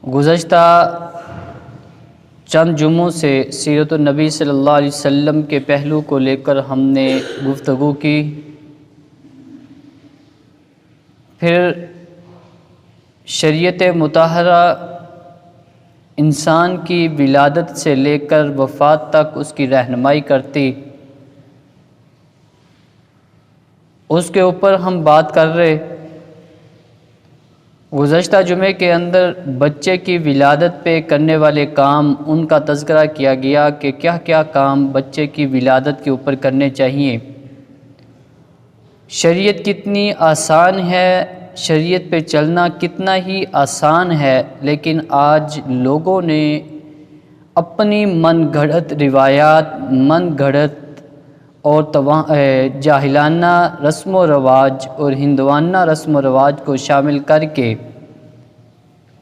گزشتہ چند جمعوں سے سیرت النبی صلی اللہ علیہ وسلم کے پہلو کو لے کر ہم نے گفتگو کی. پھر شریعت مطہرہ انسان کی ولادت سے لے کر وفات تک اس کی رہنمائی کرتی، اس کے اوپر ہم بات کر رہے. گزشتہ جمعے کے اندر بچے کی ولادت پہ کرنے والے کام، ان کا تذکرہ کیا گیا کہ کیا کیا کام بچے کی ولادت کے اوپر کرنے چاہیے. شریعت کتنی آسان ہے، شریعت پہ چلنا کتنا ہی آسان ہے، لیکن آج لوگوں نے اپنی من گھڑت روایات، من گھڑت اور جاہلانہ رسم و رواج اور ہندوانہ رسم و رواج کو شامل کر کے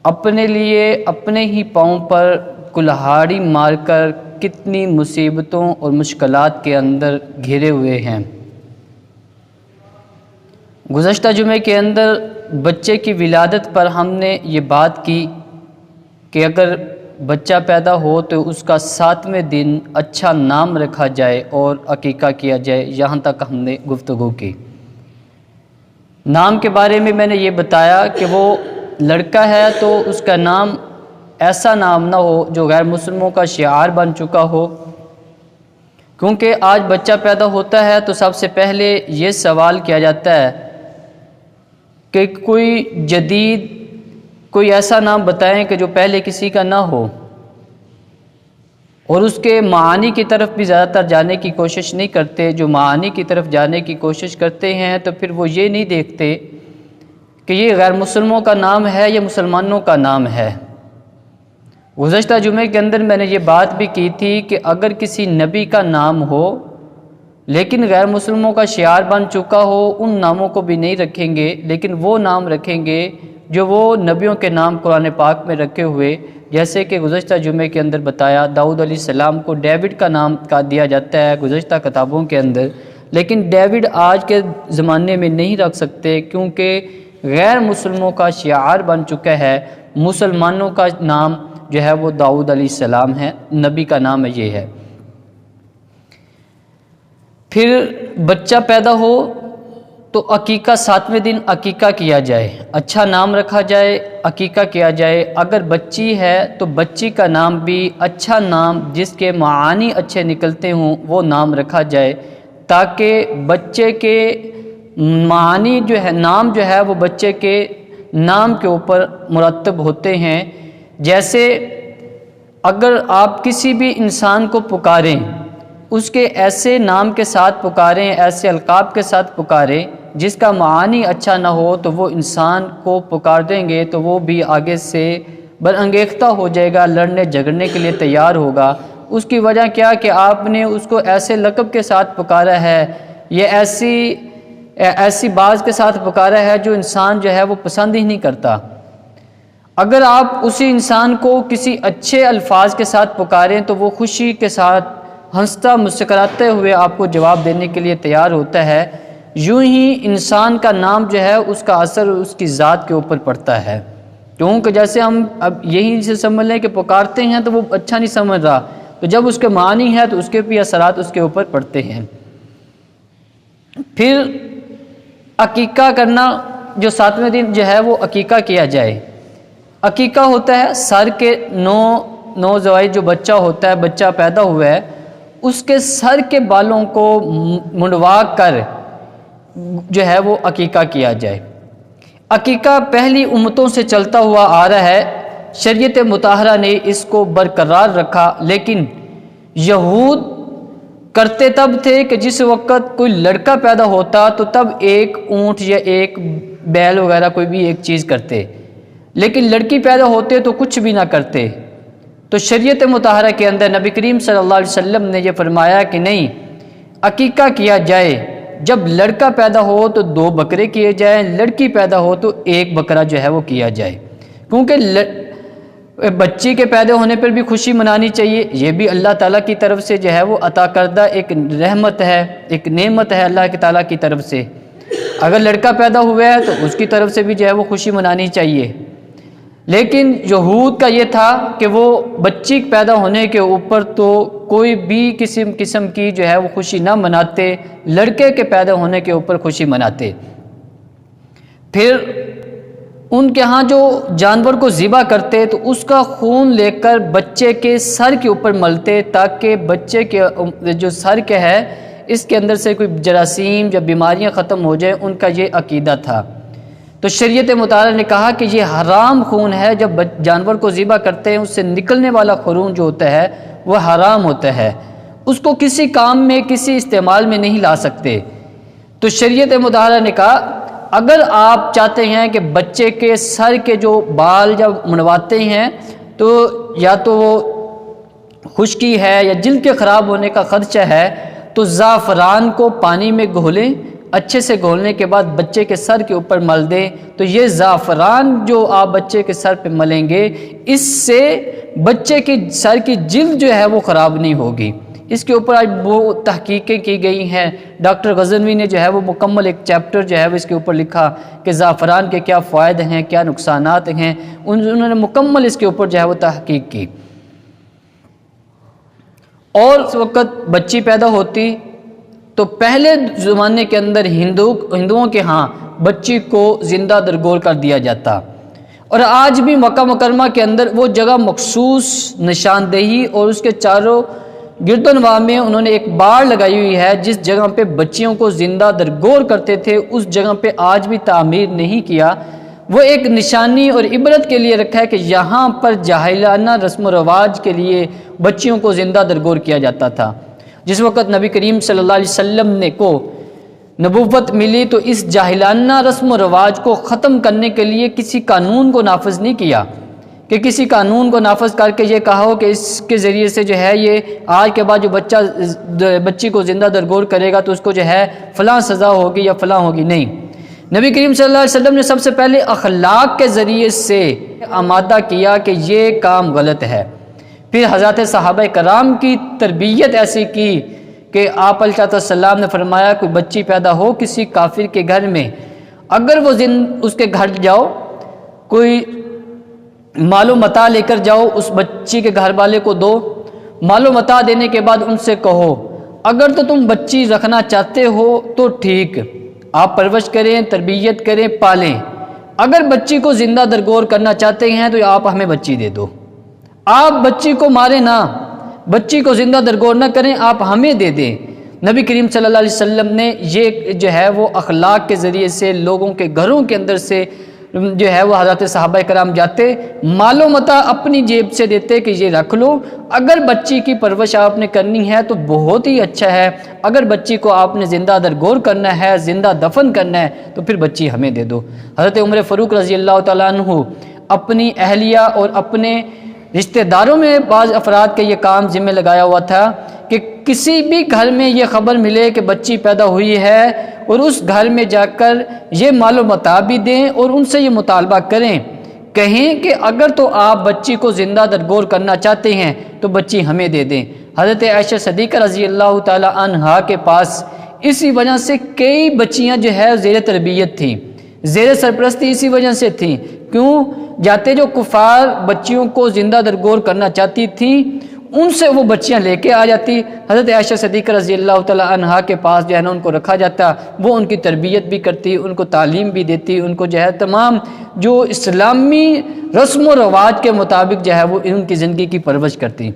اپنے لیے اپنے ہی پاؤں پر کلہاڑی مار کر کتنی مصیبتوں اور مشکلات کے اندر گھرے ہوئے ہیں. گزشتہ جمعے کے اندر بچے کی ولادت پر ہم نے یہ بات کی کہ اگر بچہ پیدا ہو تو اس کا 7ویں دن اچھا نام رکھا جائے اور عقیقہ کیا جائے. یہاں تک ہم نے گفتگو کی. نام کے بارے میں میں نے یہ بتایا کہ وہ لڑکا ہے تو اس کا نام ایسا نام نہ ہو جو غیر مسلموں کا شعار بن چکا ہو، کیونکہ آج بچہ پیدا ہوتا ہے تو سب سے پہلے یہ سوال کیا جاتا ہے کہ کوئی جدید، کوئی ایسا نام بتائیں کہ جو پہلے کسی کا نہ ہو، اور اس کے معانی کی طرف بھی زیادہ تر جانے کی کوشش نہیں کرتے. جو معانی کی طرف جانے کی کوشش کرتے ہیں تو پھر وہ یہ نہیں دیکھتے کہ یہ غیر مسلموں کا نام ہے یا مسلمانوں کا نام ہے. گزشتہ جمعے کے اندر میں نے یہ بات بھی کی تھی کہ اگر کسی نبی کا نام ہو لیکن غیر مسلموں کا شعار بن چکا ہو، ان ناموں کو بھی نہیں رکھیں گے، لیکن وہ نام رکھیں گے جو وہ نبیوں کے نام قرآن پاک میں رکھے ہوئے. جیسے کہ گزشتہ جمعے کے اندر بتایا داؤد علیہ السلام کو ڈیوڈ کا نام دیا جاتا ہے گزشتہ کتابوں کے اندر، لیکن ڈیوڈ آج کے زمانے میں نہیں رکھ سکتے کیونکہ غیر مسلموں کا شعار بن چکا ہے. مسلمانوں کا نام جو ہے وہ داؤد علیہ السلام ہے، نبی کا نام یہ ہے. پھر بچہ پیدا ہو تو عقیقہ 7ویں دن عقیقہ کیا جائے، اچھا نام رکھا جائے، عقیقہ کیا جائے. اگر بچی ہے تو بچی کا نام بھی اچھا نام جس کے معانی اچھے نکلتے ہوں وہ نام رکھا جائے، تاکہ بچے کے معانی جو ہے، نام جو ہے وہ بچے کے نام کے اوپر مرتب ہوتے ہیں. جیسے اگر آپ کسی بھی انسان کو پکاریں، اس کے ایسے نام کے ساتھ پکاریں، ایسے القاب کے ساتھ پکاریں جس کا معانی اچھا نہ ہو، تو وہ انسان کو پکار دیں گے تو وہ بھی آگے سے برانگیختہ ہو جائے گا، لڑنے جھگڑنے کے لیے تیار ہوگا. اس کی وجہ کیا کہ آپ نے اس کو ایسے لقب کے ساتھ پکارا ہے، یہ ایسی باز کے ساتھ پکارا ہے جو انسان جو ہے وہ پسند ہی نہیں کرتا. اگر آپ اسی انسان کو کسی اچھے الفاظ کے ساتھ پکاریں تو وہ خوشی کے ساتھ ہنستا مسکراتے ہوئے آپ کو جواب دینے کے لیے تیار ہوتا ہے. یوں ہی انسان کا نام جو ہے اس کا اثر اس کی ذات کے اوپر پڑتا ہے، کیونکہ جیسے ہم اب یہی سے سمجھ لیں کہ پکارتے ہیں تو وہ اچھا نہیں سمجھ رہا، تو جب اس کے معنی ہے تو اس کے بھی اثرات اس کے اوپر پڑتے ہیں. پھر عقیقہ کرنا، جو 7ویں دن جو ہے وہ عقیقہ کیا جائے. عقیقہ ہوتا ہے سر کے نو زوائد، جو بچہ ہوتا ہے، بچہ پیدا ہوا ہے، اس کے سر کے بالوں کو منڈوا کر جو ہے وہ عقیقہ کیا جائے. عقیقہ پہلی امتوں سے چلتا ہوا آ رہا ہے، شریعت مطہرہ نے اس کو برقرار رکھا، لیکن یہود کرتے تب تھے کہ جس وقت کوئی لڑکا پیدا ہوتا تو تب ایک اونٹ یا ایک بیل وغیرہ کوئی بھی ایک چیز کرتے، لیکن لڑکی پیدا ہوتے تو کچھ بھی نہ کرتے. تو شریعت مطہرہ کے اندر نبی کریم صلی اللہ علیہ وسلم نے یہ فرمایا کہ نہیں، عقیقہ کیا جائے. جب لڑکا پیدا ہو تو 2 بکرے کیے جائیں، لڑکی پیدا ہو تو 1 بکرا جو ہے وہ کیا جائے، کیونکہ بچی کے پیدا ہونے پر بھی خوشی منانی چاہیے. یہ بھی اللہ تعالیٰ کی طرف سے جو ہے وہ عطا کردہ ایک رحمت ہے، ایک نعمت ہے اللہ تعالیٰ کی طرف سے. اگر لڑکا پیدا ہوا ہے تو اس کی طرف سے بھی جو ہے وہ خوشی منانی چاہیے. لیکن یہود کا یہ تھا کہ وہ بچی پیدا ہونے کے اوپر تو کوئی بھی قسم کی جو ہے وہ خوشی نہ مناتے، لڑکے کے پیدا ہونے کے اوپر خوشی مناتے۔ پھر ان کے ہاں جو جانور کو ذبح کرتے تو اس کا خون لے کر بچے کے سر کے اوپر ملتے، تاکہ بچے کے جو سر کے ہے اس کے اندر سے کوئی جراثیم یا بیماریاں ختم ہو جائیں، ان کا یہ عقیدہ تھا۔ تو شریعت مطالعہ نے کہا کہ یہ حرام خون ہے، جب جانور کو ذبح کرتے ہیں اس سے نکلنے والا خون جو ہوتا ہے وہ حرام ہوتا ہے، اس کو کسی کام میں کسی استعمال میں نہیں لا سکتے۔ تو شریعت مطالعہ نے کہا اگر آپ چاہتے ہیں کہ بچے کے سر کے جو بال جب منڈواتے ہیں تو یا تو وہ خشکی ہے یا جلد کے خراب ہونے کا خدشہ ہے، تو زعفران کو پانی میں گھولیں، اچھے سے گھولنے کے بعد بچے کے سر کے اوپر مل دیں، تو یہ زعفران جو آپ بچے کے سر پہ ملیں گے اس سے بچے کی سر کی جلد جو ہے وہ خراب نہیں ہوگی۔ اس کے اوپر آج وہ تحقیقیں کی گئی ہیں، ڈاکٹر غزنوی نے جو ہے وہ مکمل ایک چیپٹر جو ہے وہ اس کے اوپر لکھا کہ زعفران کے کیا فوائد ہیں، کیا نقصانات ہیں، انہوں نے مکمل اس کے اوپر جو ہے وہ تحقیق کی۔ اور اس وقت بچی پیدا ہوتی تو پہلے زمانے کے اندر ہندوؤں کے ہاں بچی کو زندہ درگور کر دیا جاتا، اور آج بھی مکہ مکرمہ کے اندر وہ جگہ مخصوص نشاندہی اور اس کے چاروں گرد و نواح میں انہوں نے ایک بار لگائی ہوئی ہے جس جگہ پہ بچیوں کو زندہ درگور کرتے تھے، اس جگہ پہ آج بھی تعمیر نہیں کیا، وہ ایک نشانی اور عبرت کے لیے رکھا ہے کہ یہاں پر جاہلانہ رسم و رواج کے لیے بچیوں کو زندہ درگور کیا جاتا تھا۔ جس وقت نبی کریم صلی اللہ علیہ وسلم نے کو نبوت ملی تو اس جاہلانہ رسم و رواج کو ختم کرنے کے لیے کسی قانون کو نافذ نہیں کیا کہ کسی قانون کو نافذ کر کے یہ کہا ہو کہ اس کے ذریعے سے جو ہے یہ آج کے بعد جو بچی کو زندہ درگور کرے گا تو اس کو جو ہے فلاں سزا ہوگی یا فلاں ہوگی۔ نہیں، نبی کریم صلی اللہ علیہ وسلم نے سب سے پہلے اخلاق کے ذریعے سے آمادہ کیا کہ یہ کام غلط ہے، پھر حضرات صحابہ کرام کی تربیت ایسی کی کہ آپ علیہ السلام نے فرمایا کوئی بچی پیدا ہو کسی کافر کے گھر میں، اگر وہ اس کے گھر جاؤ، کوئی مال و متاع لے کر جاؤ، اس بچی کے گھر والے کو دو، مال و متاع دینے کے بعد ان سے کہو اگر تو تم بچی رکھنا چاہتے ہو تو ٹھیک، آپ پرورش کریں، تربیت کریں، پالیں، اگر بچی کو زندہ درگور کرنا چاہتے ہیں تو آپ ہمیں بچی دے دو، آپ بچی کو ماریں نہ، بچی کو زندہ درگور نہ کریں، آپ ہمیں دے دیں۔ نبی کریم صلی اللہ علیہ وسلم نے یہ جو ہے وہ اخلاق کے ذریعے سے لوگوں کے گھروں کے اندر سے جو ہے وہ حضرات صحابہ کرام جاتے، مال و متاع اپنی جیب سے دیتے کہ یہ رکھ لو، اگر بچی کی پرورش آپ نے کرنی ہے تو بہت ہی اچھا ہے، اگر بچی کو آپ نے زندہ درگور کرنا ہے، زندہ دفن کرنا ہے تو پھر بچی ہمیں دے دو۔ حضرت عمر فاروق رضی اللہ تعالیٰ عنہ اپنی اہلیہ اور اپنے رشتہ داروں میں بعض افراد کے یہ کام ذمہ لگایا ہوا تھا کہ کسی بھی گھر میں یہ خبر ملے کہ بچی پیدا ہوئی ہے اور اس گھر میں جا کر یہ مال و متاع بھی دیں اور ان سے یہ مطالبہ کریں، کہیں کہ اگر تو آپ بچی کو زندہ درگور کرنا چاہتے ہیں تو بچی ہمیں دے دیں۔ حضرت عائشہ صدیقہ رضی اللہ تعالی عنہا کے پاس اسی وجہ سے کئی بچیاں جو ہے زیر تربیت تھیں، زیر سرپرستی اسی وجہ سے تھیں، کیوں جاتے جو کفار بچیوں کو زندہ درگور کرنا چاہتی تھیں ان سے وہ بچیاں لے کے آ جاتی، حضرت عائشہ صدیقہ رضی اللہ تعالی عنہا کے پاس جو ہے نا ان کو رکھا جاتا، وہ ان کی تربیت بھی کرتی، ان کو تعلیم بھی دیتی، ان کو جو ہے تمام جو اسلامی رسم و رواج کے مطابق جو ہے وہ ان کی زندگی کی پرورش کرتی۔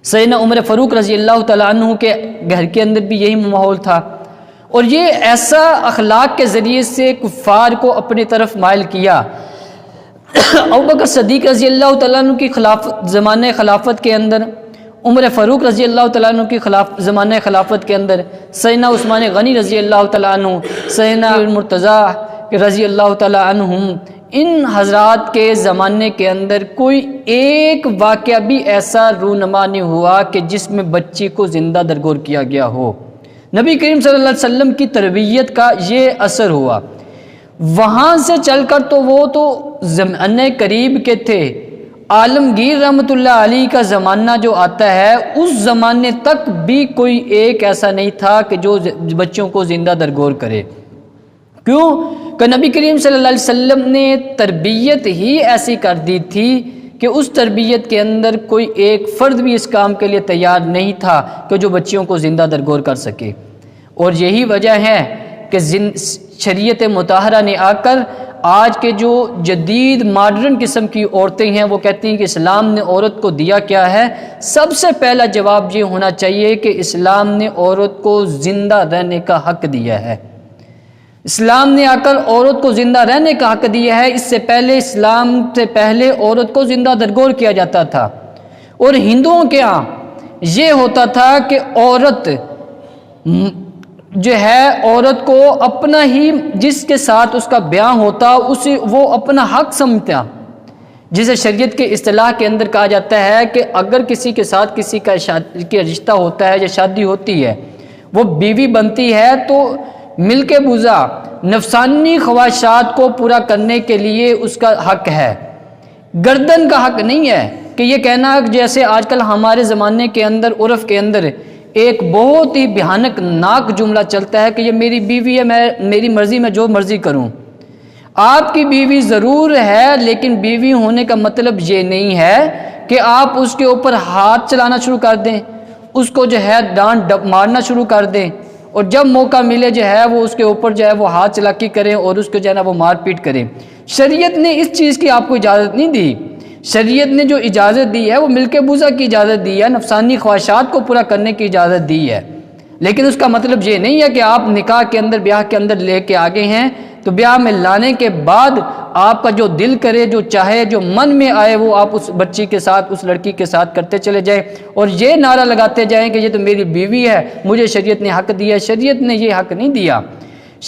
سیدنا عمر فاروق رضی اللہ تعالی عنہ کے گھر کے اندر بھی یہی ماحول تھا، اور یہ ایسا اخلاق کے ذریعے سے کفار کو اپنی طرف مائل کیا۔ ابوبکر صدیق رضی اللہ تعالیٰ عنہ کی زمانہ خلافت کے اندر، عمر فاروق رضی اللہ تعالیٰ عنہ کی زمانہ خلافت کے اندر، سیدنا عثمان غنی رضی اللہ تعالیٰ عنہ، سیدنا مرتضیٰ رضی اللہ تعالیٰ عنہم، ان حضرات کے زمانے کے اندر کوئی ایک واقعہ بھی ایسا رونما نہیں ہوا کہ جس میں بچی کو زندہ درگور کیا گیا ہو۔ نبی کریم صلی اللہ علیہ وسلم کی تربیت کا یہ اثر ہوا۔ وہاں سے چل کر تو وہ تو زمانے قریب کے تھے، عالمگیر رحمۃ اللہ علیہ کا زمانہ جو آتا ہے اس زمانے تک بھی کوئی ایک ایسا نہیں تھا کہ جو بچوں کو زندہ درگور کرے، کیوں کہ نبی کریم صلی اللہ علیہ وسلم نے تربیت ہی ایسی کر دی تھی کہ اس تربیت کے اندر کوئی ایک فرد بھی اس کام کے لیے تیار نہیں تھا کہ جو بچیوں کو زندہ درگور کر سکے. اور یہی وجہ ہے کہ شریعت مطہرہ نے آ کر آج کے جو جدید ماڈرن قسم کی عورتیں ہیں وہ کہتی ہیں کہ اسلام نے عورت کو دیا کیا ہے. سب سے پہلا جواب یہ ہونا چاہیے کہ اسلام نے عورت کو زندہ رہنے کا حق دیا ہے. اسلام نے آ کر عورت کو زندہ رہنے کا حق دیا ہے. اس سے پہلے اسلام سے پہلے عورت کو زندہ درگور کیا جاتا تھا. اور ہندوؤں کے ہاں یہ ہوتا تھا کہ عورت جو ہے عورت کو اپنا ہی جس کے ساتھ اس کا بیاہ ہوتا اسے وہ اپنا حق سمجھتا، جسے شریعت کے اصطلاح کے اندر کہا جاتا ہے کہ اگر کسی کے ساتھ کسی کا رشتہ ہوتا ہے یا شادی ہوتی ہے، وہ بیوی بنتی ہے تو مل کے بوزا نفسانی خواہشات کو پورا کرنے کے لیے اس کا حق ہے، گردن کا حق نہیں ہے. کہ یہ کہنا جیسے آج کل ہمارے زمانے کے اندر عرف کے اندر ایک بہت ہی بھیانک ناک جملہ چلتا ہے کہ یہ میری بیوی ہے، میں میری مرضی میں جو مرضی کروں. آپ کی بیوی ضرور ہے، لیکن بیوی ہونے کا مطلب یہ نہیں ہے کہ آپ اس کے اوپر ہاتھ چلانا شروع کر دیں، اس کو جو ہے ڈانٹ مارنا شروع کر دیں، اور جب موقع ملے جو ہے وہ اس کے اوپر جو ہے وہ ہاتھ چلاکی کریں اور اس کو جو ہے نا وہ مار پیٹ کریں. شریعت نے اس چیز کی آپ کو اجازت نہیں دی. شریعت نے جو اجازت دی ہے وہ مل کے بوزا کی اجازت دی ہے، نفسانی خواہشات کو پورا کرنے کی اجازت دی ہے. لیکن اس کا مطلب یہ نہیں ہے کہ آپ نکاح کے اندر بیاہ کے اندر لے کے آگے ہیں تو بیاہ میں لانے کے بعد آپ کا جو دل کرے، جو چاہے، جو من میں آئے وہ آپ اس بچی کے ساتھ، اس لڑکی کے ساتھ کرتے چلے جائیں اور یہ نعرہ لگاتے جائیں کہ یہ تو میری بیوی ہے، مجھے شریعت نے حق دیا ہے. شریعت نے یہ حق نہیں دیا.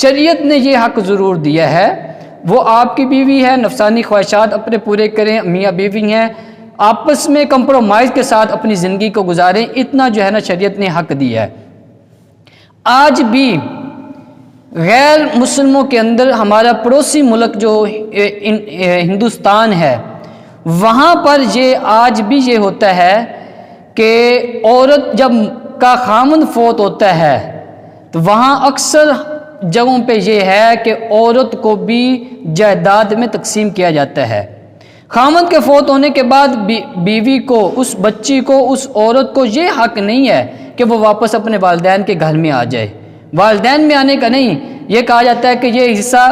شریعت نے یہ حق ضرور دیا ہے، وہ آپ کی بیوی ہے، نفسانی خواہشات اپنے پورے کریں، میاں بیوی ہیں، آپس میں کمپرومائز کے ساتھ اپنی زندگی کو گزاریں، اتنا جو ہے نا شریعت نے حق دیا ہے. آج بھی غیر مسلموں کے اندر ہمارا پڑوسی ملک جو ہندوستان ہے، وہاں پر یہ آج بھی یہ ہوتا ہے کہ عورت جب کا خامند فوت ہوتا ہے تو وہاں اکثر جگہوں پہ یہ ہے کہ عورت کو بھی جائیداد میں تقسیم کیا جاتا ہے. خامند کے فوت ہونے کے بعد بیوی کو، اس بچی کو، اس عورت کو یہ حق نہیں ہے کہ وہ واپس اپنے والدین کے گھر میں آ جائے. والدین میں آنے کا نہیں، یہ کہا جاتا ہے کہ یہ حصہ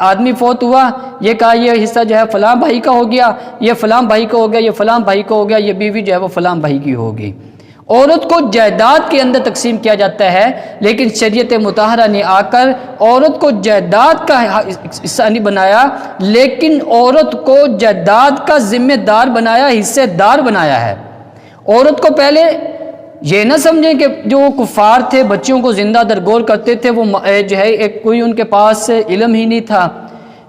آدمی فوت ہوا، یہ کہا یہ حصہ جو ہے فلاں بھائی کا ہو گیا، یہ فلاں بھائی کا ہو گیا، یہ فلاں بھائی کا ہو گیا، یہ بیوی جو ہے وہ فلاں بھائی کی ہوگی. عورت کو جائیداد کے اندر تقسیم کیا جاتا ہے، لیکن شریعت مطہرہ نے آ کر عورت کو جائیداد کا حصہ نہیں بنایا، لیکن عورت کو جائیداد کا ذمہ دار بنایا، حصے دار بنایا ہے. عورت کو پہلے یہ نہ سمجھیں کہ جو کفار تھے بچیوں کو زندہ درگور کرتے تھے وہ جو ہے ایک کوئی ان کے پاس علم ہی نہیں تھا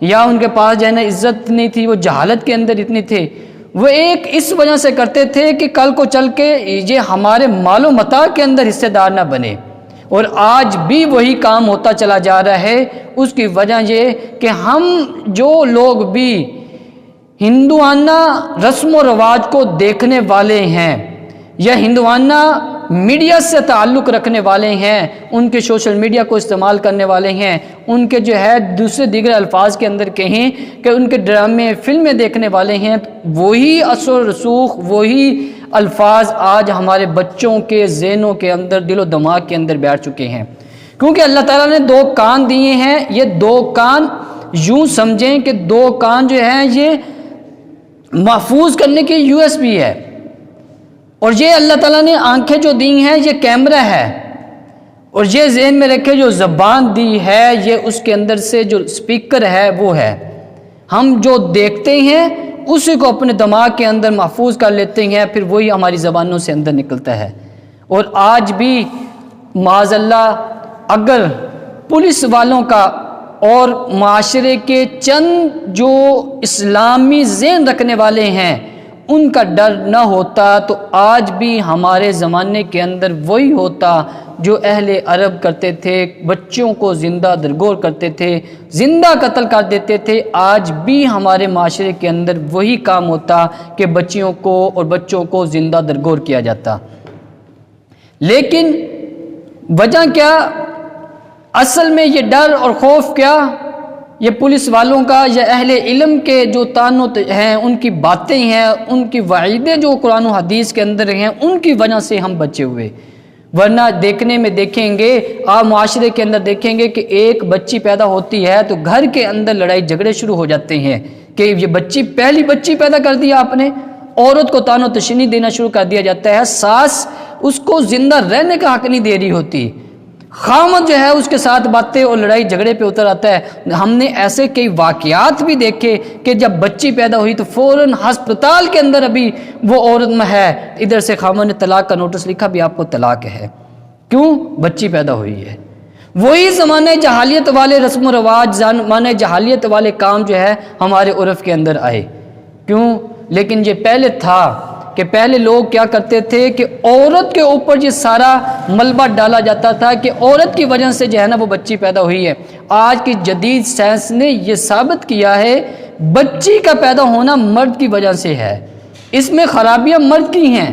یا ان کے پاس جو ہے نا عزت نہیں تھی، وہ جہالت کے اندر اتنے تھے. وہ ایک اس وجہ سے کرتے تھے کہ کل کو چل کے یہ ہمارے مال و متاع کے اندر حصے دار نہ بنے. اور آج بھی وہی کام ہوتا چلا جا رہا ہے. اس کی وجہ یہ کہ ہم جو لوگ بھی ہندوانہ رسم و رواج کو دیکھنے والے ہیں یا ہندوانہ میڈیا سے تعلق رکھنے والے ہیں، ان کے سوشل میڈیا کو استعمال کرنے والے ہیں، ان کے جو ہے دوسرے دیگر الفاظ کے اندر کہیں کہ ان کے ڈرامے فلمیں دیکھنے والے ہیں، وہی اثر و رسوخ، وہی الفاظ آج ہمارے بچوں کے ذہنوں کے اندر، دل و دماغ کے اندر بیٹھ چکے ہیں. کیونکہ اللہ تعالیٰ نے 2 کان دیے ہیں. یہ 2 کان یوں سمجھیں کہ 2 کان جو ہیں یہ محفوظ کرنے کی USB ہے، اور یہ اللہ تعالیٰ نے آنکھیں جو دی ہیں یہ کیمرہ ہے، اور یہ ذہن میں رکھے جو زبان دی ہے یہ اس کے اندر سے جو سپیکر ہے وہ ہے. ہم جو دیکھتے ہیں اسی کو اپنے دماغ کے اندر محفوظ کر لیتے ہیں، پھر وہی ہماری زبانوں سے اندر نکلتا ہے. اور آج بھی معاذ اللہ اگر پولیس والوں کا اور معاشرے کے چند جو اسلامی ذہن رکھنے والے ہیں ان کا ڈر نہ ہوتا تو آج بھی ہمارے زمانے کے اندر وہی ہوتا جو اہل عرب کرتے تھے، بچوں کو زندہ درگور کرتے تھے، زندہ قتل کر دیتے تھے. آج بھی ہمارے معاشرے کے اندر وہی کام ہوتا کہ بچیوں کو اور بچوں کو زندہ درگور کیا جاتا. لیکن وجہ کیا؟ اصل میں یہ ڈر اور خوف کیا یہ پولیس والوں کا یا اہل علم کے جو تانو ہیں، ان کی باتیں ہیں، ان کی وعیدیں جو قرآن و حدیث کے اندر ہیں، ان کی وجہ سے ہم بچے ہوئے. ورنہ دیکھنے میں دیکھیں گے، آپ معاشرے کے اندر دیکھیں گے کہ ایک بچی پیدا ہوتی ہے تو گھر کے اندر لڑائی جھگڑے شروع ہو جاتے ہیں کہ یہ بچی، پہلی بچی پیدا کر دیا آپ نے. عورت کو تان و تشنی دینا شروع کر دیا جاتا ہے. ساس اس کو زندہ رہنے کا حق نہیں دے رہی ہوتی. خامد جو ہے اس کے ساتھ باتیں اور لڑائی جھگڑے پہ اتر آتا ہے. ہم نے ایسے کئی واقعات بھی دیکھے کہ جب بچی پیدا ہوئی تو فوراً ہسپتال کے اندر ابھی وہ عورت میں ہے، ادھر سے خامد نے طلاق کا نوٹس لکھا بھی آپ کو طلاق ہے. کیوں؟ بچی پیدا ہوئی ہے. وہی زمانے جہالیت والے رسم و رواج، زمانے جہالیت والے کام جو ہے ہمارے عرف کے اندر آئے. کیوں؟ لیکن یہ پہلے تھا کہ پہلے لوگ کیا کرتے تھے کہ عورت کے اوپر یہ سارا ملبہ ڈالا جاتا تھا کہ عورت کی وجہ سے جو ہے نا وہ بچی پیدا ہوئی ہے. آج کی جدید سائنس نے یہ ثابت کیا ہے بچی کا پیدا ہونا مرد کی وجہ سے ہے. اس میں خرابیاں مرد کی ہیں.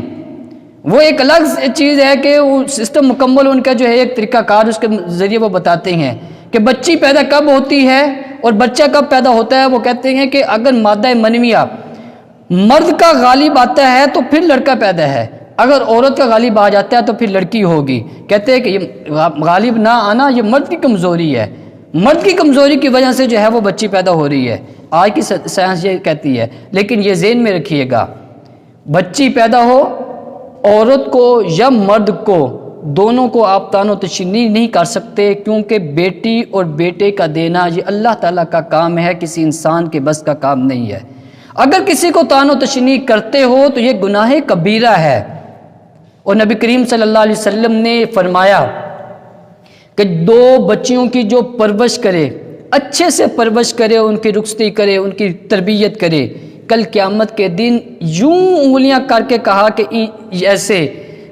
وہ ایک الگ چیز ہے کہ وہ سسٹم مکمل ان کا جو ہے ایک طریقہ کار اس کے ذریعے وہ بتاتے ہیں کہ بچی پیدا کب ہوتی ہے اور بچہ کب پیدا ہوتا ہے. وہ کہتے ہیں کہ اگر مادہ منویہ مرد کا غالب آتا ہے تو پھر لڑکا پیدا ہے، اگر عورت کا غالب آ جاتا ہے تو پھر لڑکی ہوگی. کہتے ہیں کہ یہ غالب نہ آنا یہ مرد کی کمزوری ہے، مرد کی کمزوری کی وجہ سے جو ہے وہ بچی پیدا ہو رہی ہے. آج کی سائنس یہ کہتی ہے. لیکن یہ ذہن میں رکھیے گا، بچی پیدا ہو عورت کو یا مرد کو، دونوں کو آپ تان و تشنی نہیں کر سکتے، کیونکہ بیٹی اور بیٹے کا دینا یہ اللہ تعالیٰ کا کام ہے، کسی انسان کے بس کا کام نہیں ہے. اگر کسی کو تان و تشنی کرتے ہو تو یہ گناہ کبیرہ ہے. اور نبی کریم صلی اللہ علیہ وسلم نے فرمایا کہ دو بچیوں کی جو پرورش کرے، اچھے سے پرورش کرے، ان کی رخصتی کرے، ان کی تربیت کرے، کل قیامت کے دن یوں انگلیاں کر کے کہا کہ ایسے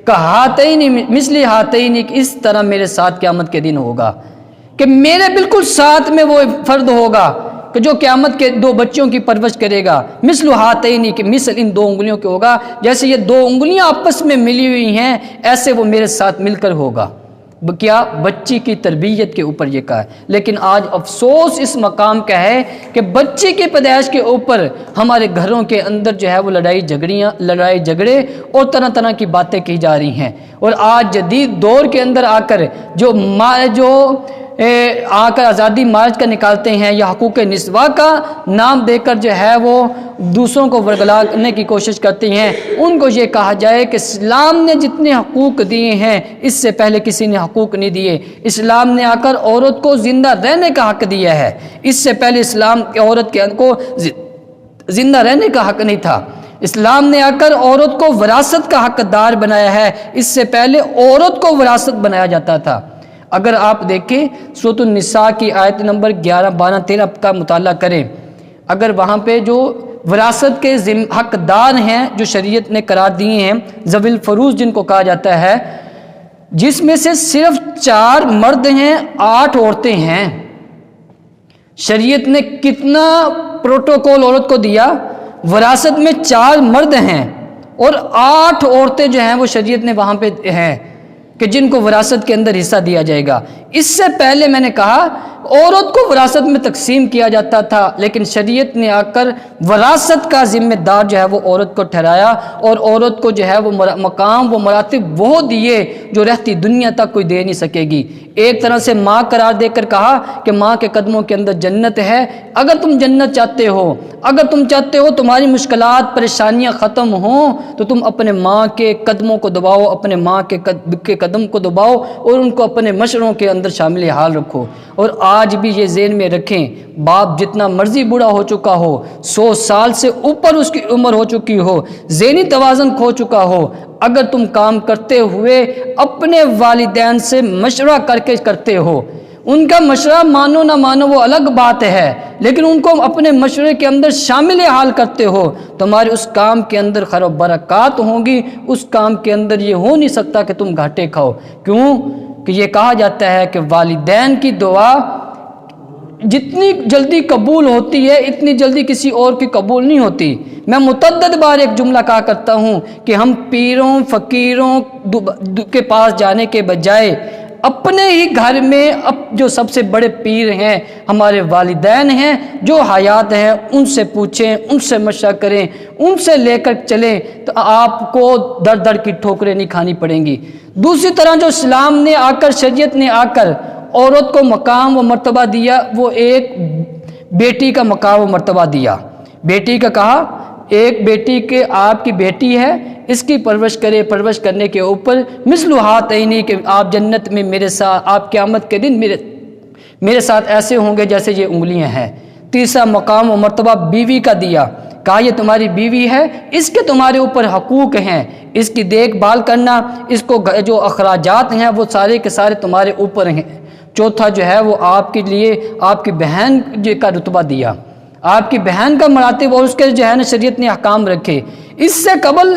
کہ ہاتین مثل ہاتین، اس طرح میرے ساتھ قیامت کے دن ہوگا کہ میرے بالکل ساتھ میں وہ فرد ہوگا کہ جو قیامت کے دو بچوں کی پرورش کرے گا. مثل ہاتین، کہ مثل ان دو انگلیوں کے ہوگا، جیسے یہ دو انگلیاں آپس میں ملی ہوئی ہیں ایسے وہ میرے ساتھ مل کر ہوگا. کیا؟ بچی کی تربیت کے اوپر یہ کہا ہے. لیکن آج افسوس اس مقام کا ہے کہ بچی کی پیدائش کے اوپر ہمارے گھروں کے اندر جو ہے وہ لڑائی جھگڑے اور طرح طرح کی باتیں کی جا رہی ہیں. اور آج جدید دور کے اندر آ کر جو آزادی مارچ کا نکالتے ہیں یا حقوق نسواں کا نام دے کر جو ہے وہ دوسروں کو ورگلانے کی کوشش کرتے ہیں، ان کو یہ کہا جائے کہ اسلام نے جتنے حقوق دیے ہیں اس سے پہلے کسی نے حقوق نہیں دیے. اسلام نے آ کر عورت کو زندہ رہنے کا حق دیا ہے، اس سے پہلے اسلام عورت کو زندہ رہنے کا حق نہیں تھا. اسلام نے آ کر عورت کو وراثت کا حقدار بنایا ہے، اس سے پہلے عورت کو وراثت بنایا جاتا تھا. اگر آپ دیکھیں سورۃ النساء کی آیت نمبر 11، 12، 13 کا مطالعہ کریں، اگر وہاں پہ جو وراثت کے حقدار ہیں جو شریعت نے قرار دیے ہیں، ذوی الفروض جن کو کہا جاتا ہے، جس میں سے صرف 4 مرد ہیں، 8 عورتیں ہیں. شریعت نے کتنا پروٹوکول عورت کو دیا؟ وراثت میں 4 مرد ہیں اور 8 عورتیں جو ہیں وہ شریعت نے وہاں پہ ہیں کہ جن کو وراثت کے اندر حصہ دیا جائے گا. اس سے پہلے میں نے کہا عورت کو وراثت میں تقسیم کیا جاتا تھا، لیکن شریعت نے آ کر وراثت کا ذمہ دار جو ہے وہ عورت کو ٹھہرایا اور عورت کو جو ہے وہ مقام، وہ مراتب وہ دیے جو رہتی دنیا تک کوئی دے نہیں سکے گی. ایک طرح سے ماں قرار دے کر کہا کہ ماں کے قدموں کے اندر جنت ہے. اگر تم جنت چاہتے ہو، اگر تم چاہتے ہو تمہاری مشکلات پریشانیاں ختم ہوں، تو تم اپنے ماں کے قدموں کو دباؤ، اپنے ماں کے قدم کو دباؤ اور ان کو اپنے مشوروں کے اندر شامل حال رکھو. اور آج بھی یہ ذہن میں رکھیں، باپ جتنا مرضی بوڑھا ہو چکا ہو، 100 سال سے اوپر اس کی عمر ہو چکی ہو، ذہنی توازن کھو چکا ہو، اگر تم کام کرتے ہوئے اپنے والدین سے مشورہ کر کے کرتے ہو، ان کا مشورہ مانو نہ مانو وہ الگ بات ہے، لیکن ان کو اپنے مشورے کے اندر شامل حال کرتے ہو، تمہارے اس کام کے اندر خیر و برکات ہوں گی. اس کام کے اندر یہ ہو نہیں سکتا کہ تم گھاٹے کھاؤ. کیوں کہ یہ کہا جاتا ہے کہ والدین کی دعا جتنی جلدی قبول ہوتی ہے اتنی جلدی کسی اور کی قبول نہیں ہوتی. میں متعدد بار ایک جملہ کہا کرتا ہوں کہ ہم پیروں فقیروں کے پاس جانے کے بجائے اپنے ہی گھر میں جو سب سے بڑے پیر ہیں ہمارے والدین ہیں جو حیات ہیں ان سے پوچھیں، ان سے مشورہ کریں، ان سے لے کر چلیں تو آپ کو در در کی ٹھوکریں نہیں کھانی پڑیں گی۔ دوسری طرح جو اسلام نے آ کر، شریعت نے آ کر عورت کو مقام و مرتبہ دیا، وہ ایک بیٹی کا مقام و مرتبہ دیا۔ بیٹی کا کہا، ایک بیٹی کے آپ کی بیٹی ہے، اس کی پرورش کرے، پرورش کرنے کے اوپر مثل ہاتین کہ آپ جنت میں میرے ساتھ، آپ قیامت کے دن میرے ساتھ ایسے ہوں گے جیسے یہ انگلیاں ہیں۔ تیسرا مقام و مرتبہ بیوی کا دیا، کہا یہ تمہاری بیوی ہے، اس کے تمہارے اوپر حقوق ہیں، اس کی دیکھ بھال کرنا، اس کو جو اخراجات ہیں وہ سارے کے سارے تمہارے اوپر ہیں۔ چوتھا جو ہے وہ آپ کے لیے آپ کی بہن کا رتبہ دیا، آپ کی بہن کا مراتب اور اس کے جو ہے نا شریعت نے احکام رکھے۔ اس سے قبل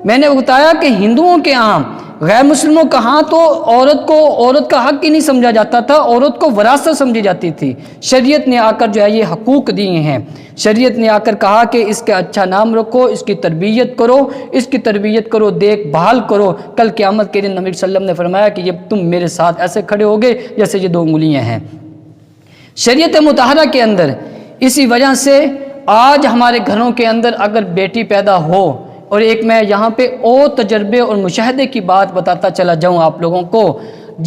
میں نے بتایا کہ ہندوؤں کے ہاں، غیر مسلموں کا ہاں تو عورت کا حق ہی نہیں سمجھا جاتا تھا، عورت کو وراثت سمجھی جاتی تھی۔ شریعت نے آ کر جو ہے یہ حقوق دیے ہیں۔ شریعت نے آ کر کہا کہ اس کا اچھا نام رکھو، اس کی تربیت کرو، دیکھ بھال کرو۔ کل قیامت کے دن نبی صلی اللہ علیہ وسلم نے فرمایا کہ یہ تم میرے ساتھ ایسے کھڑے ہوگے جیسے یہ 2 انگلیاں ہیں۔ شریعت مطہرہ کے اندر اسی وجہ سے آج ہمارے گھروں کے اندر اگر بیٹی پیدا ہو، اور ایک میں یہاں پہ اور تجربے اور مشاہدے کی بات بتاتا چلا جاؤں آپ لوگوں کو،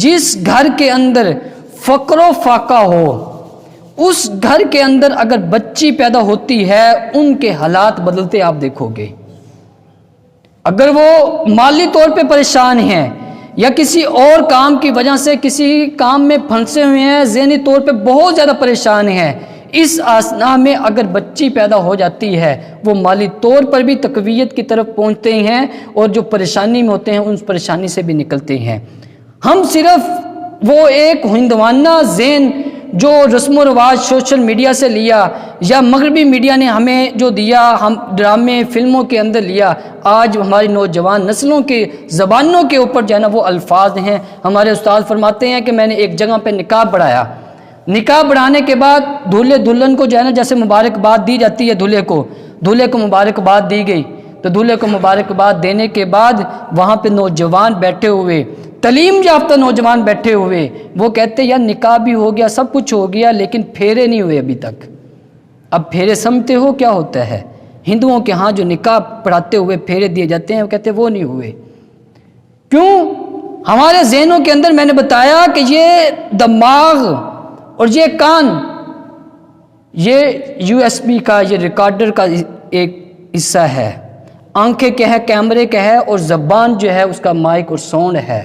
جس گھر کے اندر فقر و فاقہ ہو، اس گھر کے اندر اگر بچی پیدا ہوتی ہے ان کے حالات بدلتے آپ دیکھو گے۔ اگر وہ مالی طور پہ پریشان ہیں یا کسی اور کام کی وجہ سے کسی کام میں پھنسے ہوئے ہیں، ذہنی طور پہ بہت زیادہ پریشان ہیں، اس آسنا میں اگر بچی پیدا ہو جاتی ہے وہ مالی طور پر بھی تقویت کی طرف پہنچتے ہیں اور جو پریشانی میں ہوتے ہیں ان پریشانی سے بھی نکلتے ہیں۔ ہم صرف وہ ایک ہندوانہ ذہن جو رسم و رواج سوشل میڈیا سے لیا یا مغربی میڈیا نے ہمیں جو دیا، ہم ڈرامے فلموں کے اندر لیا، آج ہماری نوجوان نسلوں کے زبانوں کے اوپر جو ہے نا وہ الفاظ ہیں۔ ہمارے استاد فرماتے ہیں کہ میں نے ایک جگہ پہ نکاح پڑھایا، نکاح پڑھانے کے بعد دولہے دلہن کو جو ہے نا جیسے مبارکباد دی جاتی ہے، دولہے کو مبارکباد دی گئی، تو دولہے کو مبارکباد دینے کے بعد وہاں پہ نوجوان بیٹھے ہوئے، تعلیم یافتہ نوجوان بیٹھے ہوئے، وہ کہتے یا نکاح بھی ہو گیا، سب کچھ ہو گیا، لیکن پھیرے نہیں ہوئے ابھی تک۔ اب پھیرے سمجھتے ہو کیا ہوتا ہے؟ ہندوؤں کے ہاں جو نکاح پڑھاتے ہوئے پھیرے دیے جاتے ہیں وہ کہتے وہ نہیں ہوئے۔ کیوں؟ ہمارے ذہنوں کے اندر میں نے بتایا کہ یہ دماغ اور یہ کان، یہ USB کا، یہ ریکارڈر کا ایک حصہ ہے، آنکھیں کیا ہے، کیمرے کیا ہے، اور زبان جو ہے اس کا مائک اور ساؤنڈ ہے۔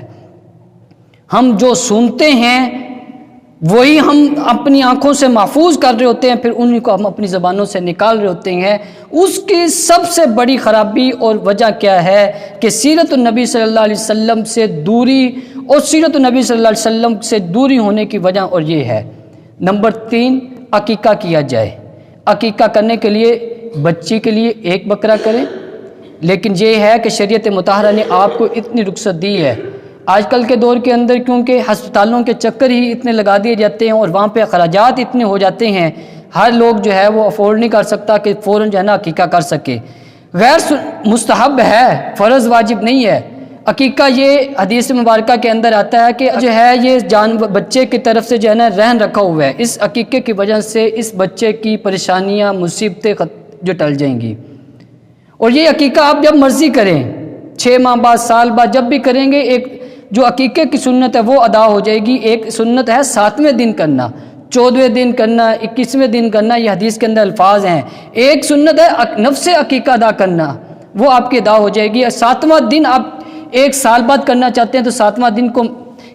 ہم جو سنتے ہیں وہی ہم اپنی آنکھوں سے محفوظ کر رہے ہوتے ہیں، پھر انہیں کو ہم اپنی زبانوں سے نکال رہے ہوتے ہیں۔ اس کی سب سے بڑی خرابی اور وجہ کیا ہے کہ سیرت النبی صلی اللہ علیہ وسلم سے دوری، اور سیرت النبی صلی اللہ علیہ وسلم سے دوری ہونے کی وجہ اور یہ ہے۔ نمبر 3، عقیقہ کیا جائے۔ عقیقہ کرنے کے لیے بچی کے لیے 1 بکرا کریں، لیکن یہ ہے کہ شریعت مطہرہ نے آپ کو اتنی رخصت دی ہے۔ آج کل کے دور کے اندر کیونکہ ہسپتالوں کے چکر ہی اتنے لگا دیے جاتے ہیں اور وہاں پہ اخراجات اتنے ہو جاتے ہیں، ہر لوگ جو ہے وہ افورڈ نہیں کر سکتا کہ فوراً جو ہے نا عقیقہ کر سکے۔ غیر مستحب ہے، فرض واجب نہیں ہے۔ عقیقہ یہ حدیث مبارکہ کے اندر آتا ہے کہ جو ہے یہ بچے کی طرف سے جو ہے نا رہن رکھا ہوا ہے، اس عقیقے کی وجہ سے اس بچے کی پریشانیاں مصیبتیں جو ٹل جائیں گی۔ اور یہ عقیقہ آپ جب مرضی کریں، 6 ماہ بعد، سال بعد، جب بھی کریں گے، ایک جو عقیقے کی سنت ہے وہ ادا ہو جائے گی۔ ایک سنت ہے 7ویں دن کرنا، 14ویں دن کرنا، 21ویں دن کرنا، یہ حدیث کے اندر الفاظ ہیں۔ ایک سنت ہے نفس عقیقہ ادا کرنا، وہ آپ کی ادا ہو جائے گی۔ 7واں دن آپ 1 سال بعد کرنا چاہتے ہیں تو 7واں دن کو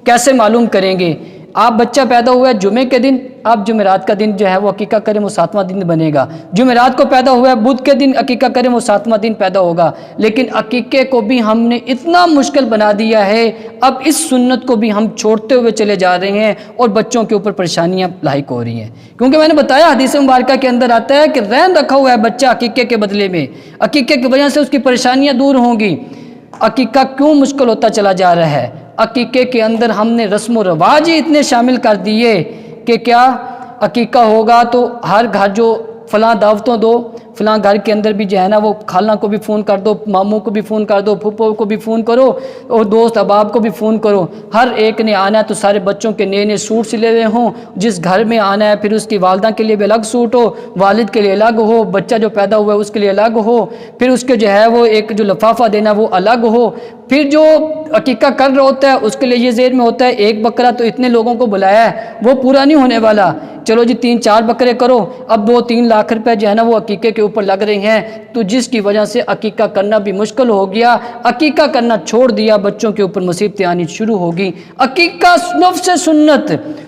کیسے معلوم کریں گے؟ آپ بچہ پیدا ہوا ہے جمعے کے دن، آپ جمعرات کا دن جو ہے وہ عقیقہ کریں، وہ 7واں دن بنے گا۔ جمعرات کو پیدا ہوا ہے، بدھ کے دن عقیقہ کریں، وہ 7واں دن پیدا ہوگا۔ لیکن عقیقے کو بھی ہم نے اتنا مشکل بنا دیا ہے، اب اس سنت کو بھی ہم چھوڑتے ہوئے چلے جا رہے ہیں اور بچوں کے اوپر پریشانیاں لاحق ہو رہی ہیں۔ کیونکہ میں نے بتایا حدیث مبارکہ کے اندر آتا ہے کہ رہن رکھا ہوا ہے بچہ عقیقے کے بدلے میں، عقیقے کی وجہ سے اس کی پریشانیاں دور ہوں گی۔ عقیقہ کیوں مشکل ہوتا چلا جا رہا ہے؟ عقیقے کے اندر ہم نے رسم و رواج ہی اتنے شامل کر دیے کہ کیا عقیقہ ہوگا تو ہر گھر جو فلاں دعوتوں دو، فلاں گھر کے اندر بھی جو ہے نا وہ خالہ کو بھی فون کر دو، ماموں کو بھی فون کر دو، پھپھو کو بھی فون کرو، اور دوست احباب کو بھی فون کرو. ہر ایک نے آنا ہے تو سارے بچوں کے نئے نئے سوٹ سلے ہوئے ہوں. جس گھر میں آنا ہے پھر اس کی والدہ کے لیے بھی الگ سوٹ ہو، والد کے لیے الگ ہو، بچہ جو پیدا ہوا ہے اس کے لیے الگ ہو، پھر اس کے جو ہے وہ ایک جو لفافہ دینا وہ الگ ہو. پھر جو عقیقہ کر رہا ہوتا ہے اس کے لیے یہ ذہن میں ہوتا ہے ایک بکرا تو اتنے لوگوں کو بلایا ہے وہ پورا نہیں ہونے والا، چلو جی 3-4 بکرے کرو. اب 2-3 لاکھ روپے جو ہے نا وہ عقیقے کے اوپر لگ رہے ہیں، تو جس کی وجہ سے عقیقہ کرنا بھی مشکل ہو گیا، عقیقہ کرنا چھوڑ دیا، بچوں کے اوپر مصیبتیں آنی شروع ہوگی. عقیقہ نفس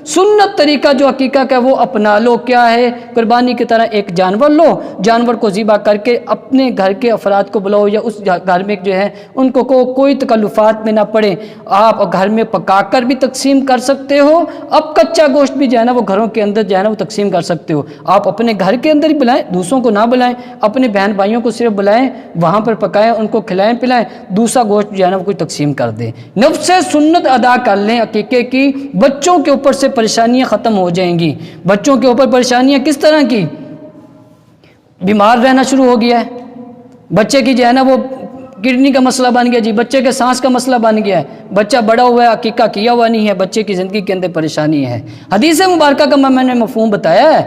سنت طریقہ جو عقیقہ کا وہ اپنا لو. کیا ہے؟ قربانی کی طرح ایک جانور لو، جانور کو ذبح کر کے اپنے گھر کے افراد کو بلاؤ، یا اس گھر میں جو ہے ان کو کوئی تکلفات میں نہ پڑے. آپ گھر میں پکا کر بھی تقسیم کر سکتے ہو، اب کچا گوشت بھی جو ہے نا وہ گھروں کے اندر جو ہے نا وہ تقسیم کر سکتے ہو. آپ اپنے گھر کے اندر ہی بلائیں، دوسروں کو نہ بلائیں، اپنے بہن بھائیوں کو صرف بلائیں، وہاں پر پکائیں، ان کو کھلائیں پلائیں، دوسرا گوشت جو ہے نا وہ کوئی تقسیم کر دیں. نفس سنت ادا کر لیں عقیقے کی، بچوں کے اوپر سے پریشانیاں ختم ہو جائیں گی. بچوں کے اوپر پریشانیاں کس طرح کی؟ بیمار رہنا شروع ہو گیا ہے، بچے کی جو ہے نا وہ کڈنی کا مسئلہ بن گیا جی، بچے کے سانس کا مسئلہ بن گیا ہے، بچہ بڑا ہوا ہے، عقیقہ کیا ہوا نہیں ہے، بچے کی زندگی کے اندر پریشانی ہے. حدیث مبارکہ کا میں نے مفہوم بتایا ہے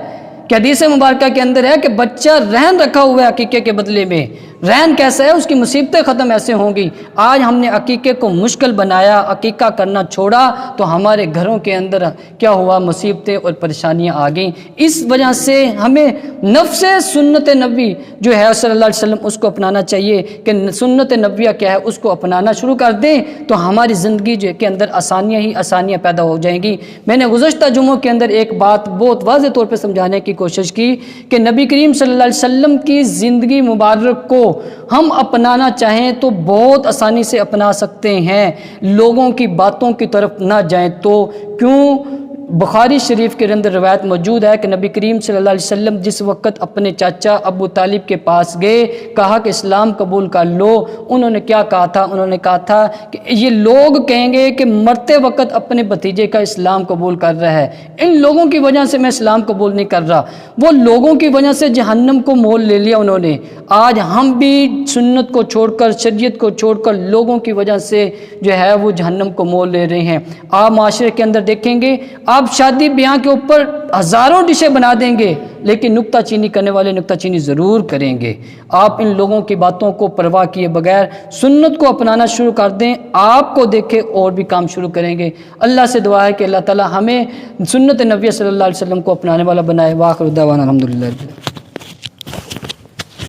کہ حدیث مبارکہ کے اندر ہے کہ بچہ رہن رکھا ہوا ہے عقیقے کے بدلے میں. رہن کیسا ہے؟ اس کی مصیبتیں ختم ایسے ہوں گی. آج ہم نے عقیقے کو مشکل بنایا، عقیقہ کرنا چھوڑا تو ہمارے گھروں کے اندر کیا ہوا؟ مصیبتیں اور پریشانیاں آ گئیں. اس وجہ سے ہمیں نفس سنت نبوی جو ہے صلی اللہ علیہ وسلم اس کو اپنانا چاہیے کہ سنت نبویہ کیا ہے اس کو اپنانا شروع کر دیں تو ہماری زندگی کے اندر آسانیاں ہی آسانیاں پیدا ہو جائیں گی. میں نے گزشتہ جمعوں کے اندر ایک بات بہت واضح طور پہ سمجھانے کی کوشش کی کہ نبی کریم صلی اللہ علیہ وسلم کی زندگی مبارک کو ہم اپنانا چاہیں تو بہت آسانی سے اپنا سکتے ہیں. لوگوں کی باتوں کی طرف نہ جائیں. تو کیوں؟ بخاری شریف کے اندر روایت موجود ہے کہ نبی کریم صلی اللہ علیہ وسلم جس وقت اپنے چاچا ابو طالب کے پاس گئے، کہا کہ اسلام قبول کر لو. انہوں نے کیا کہا تھا؟ انہوں نے کہا تھا کہ یہ لوگ کہیں گے کہ مرتے وقت اپنے بھتیجے کا اسلام قبول کر رہا ہے، ان لوگوں کی وجہ سے میں اسلام قبول نہیں کر رہا. وہ لوگوں کی وجہ سے جہنم کو مول لے لیا انہوں نے. آج ہم بھی سنت کو چھوڑ کر، شریعت کو چھوڑ کر لوگوں کی وجہ سے جو ہے وہ جہنم کو مول لے رہے ہیں. آپ معاشرے کے اندر دیکھیں گے، آپ شادی بیاہ کے اوپر ہزاروں ڈشیں بنا دیں گے لیکن نکتہ چینی کرنے والے نکتہ چینی ضرور کریں گے. آپ ان لوگوں کی باتوں کو پرواہ کیے بغیر سنت کو اپنانا شروع کر دیں، آپ کو دیکھے اور بھی کام شروع کریں گے. اللہ سے دعا ہے کہ اللہ تعالی ہمیں سنت نبی صلی اللہ علیہ وسلم کو اپنانے والا بنائے. وآخر دعوانا الحمدللہ.